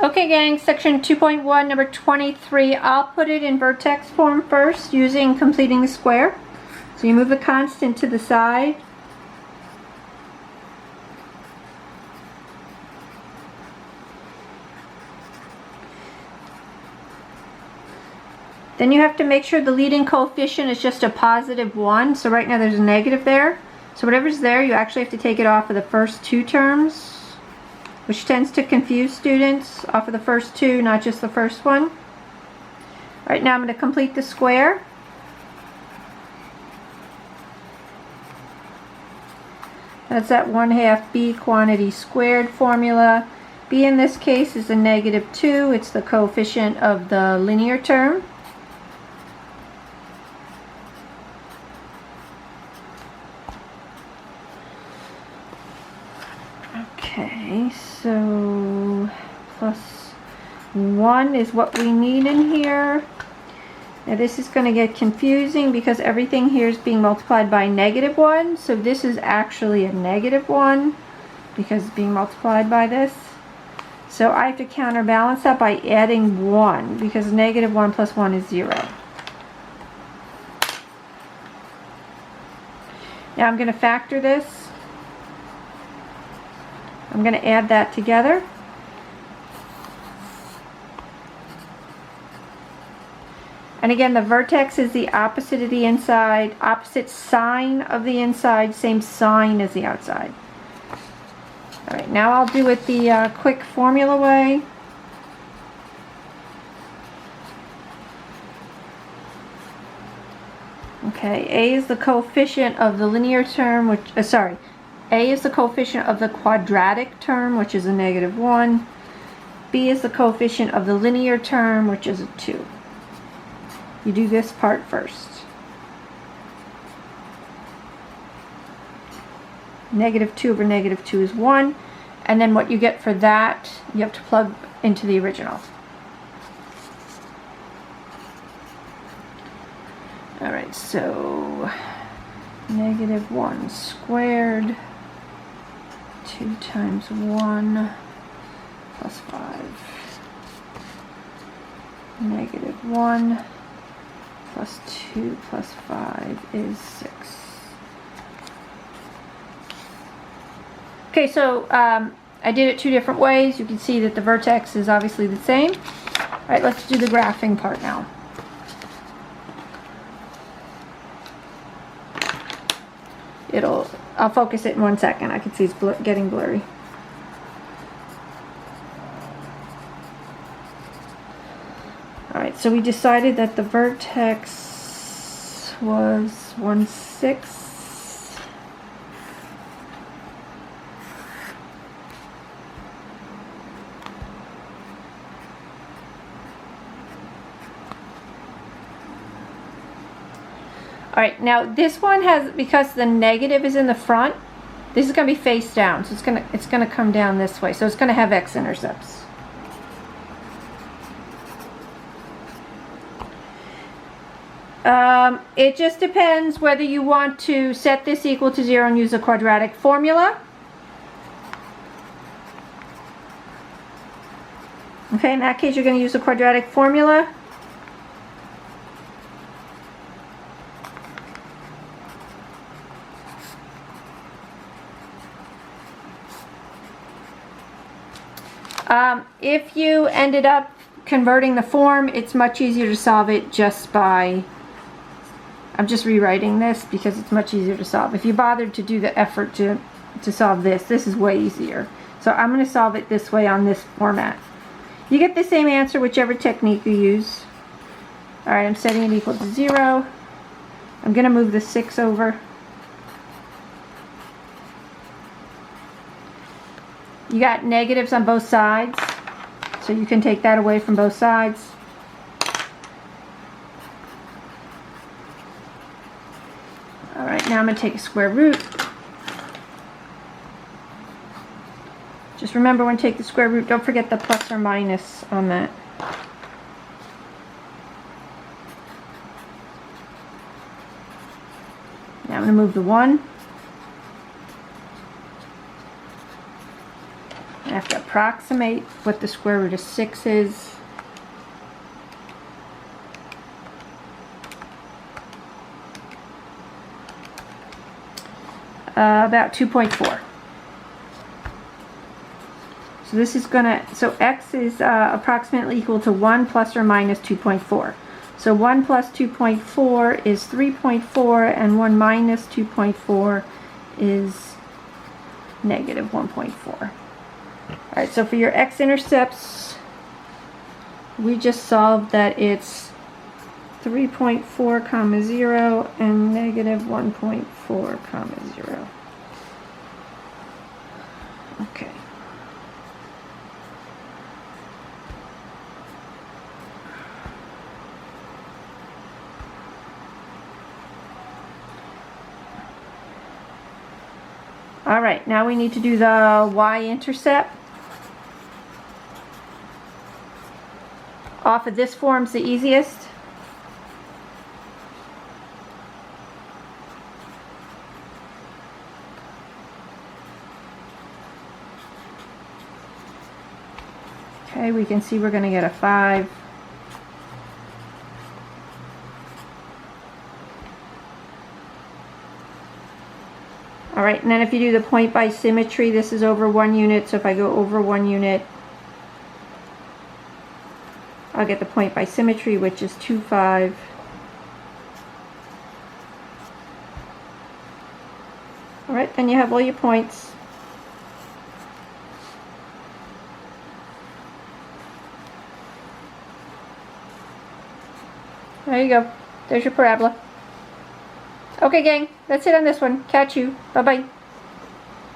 Okay gang, section 2.1, number 23. I'll put it in vertex form first using completing the square. So you move the constant to the side. Then you have to make sure the leading coefficient is just a positive 1. So right now there's a negative there. So whatever's there, you actually have to take it off of the first two terms, which tends to confuse students, off of the first two, not just the first one. All right, now I'm going to complete the square. That's that 1/2 b quantity squared formula. B in this case is a -2. It's the coefficient of the linear term. Okay, so plus 1 is what we need in here. Now this is going to get confusing because everything here is being multiplied by -1. So this is actually a -1 because it's being multiplied by this. So I have to counterbalance that by adding 1 because -1 plus 1 is 0. Now I'm going to factor this. I'm going to add that together. And again, the vertex is the opposite of the inside, opposite sign of the inside, same sign as the outside. All right, now I'll do it the quick formula way. Okay, A is the coefficient of the linear term, which, A is the coefficient of the quadratic term, which is a -1. B is the coefficient of the linear term, which is a 2. You do this part first. -2 over -2 is 1. And then what you get for that, you have to plug into the original. Alright, so -1 squared, 2 times 1 plus 5. -1 plus 2 plus 5 is 6. Okay, so I did it two different ways. You can see that the vertex is obviously the same. All right, let's do the graphing part now. I'll focus it in 1 second. I can see it's getting blurry. Alright, so we decided that the vertex was 1, 6. Alright, now this one has, because the negative is in the front, this is going to be face down, so it's going to come down this way, so it's going to have x-intercepts. It just depends whether you want to set this equal to 0 and use a quadratic formula. Okay, in that case you're going to use a quadratic formula. If you ended up converting the form, it's much easier to solve it just by, I'm just rewriting this because it's much easier to solve. If you bothered to do the effort to solve this is way easier. So I'm going to solve it this way on this format. You get the same answer whichever technique you use. Alright, I'm setting it equal to 0. I'm going to move the 6 over. You got negatives on both sides, so you can take that away from both sides. Alright, now I'm going to take a square root. Just remember when you take the square root, don't forget the plus or minus on that. Now I'm going to move the 1. I have to approximate what the square root of 6 is. About 2.4. So this is gonna, so x is approximately equal to 1 plus or minus 2.4. So 1 plus 2.4 is 3.4, and 1 minus 2.4 is negative 1.4. Alright, so for your x-intercepts, we just solved that it's 3.4 comma 0 and negative 1.4 comma 0. Okay. Alright, now we need to do the y-intercept. Off of this form's the easiest. Okay, we can see we're going to get a 5. Alright, and then if you do the point by symmetry, this is over 1 unit, so if I go over 1 unit, I'll get the point by symmetry, which is 2, 5. Alright, then you have all your points. There you go. There's your parabola. Okay, gang, that's it on this one. Catch you. Bye-bye.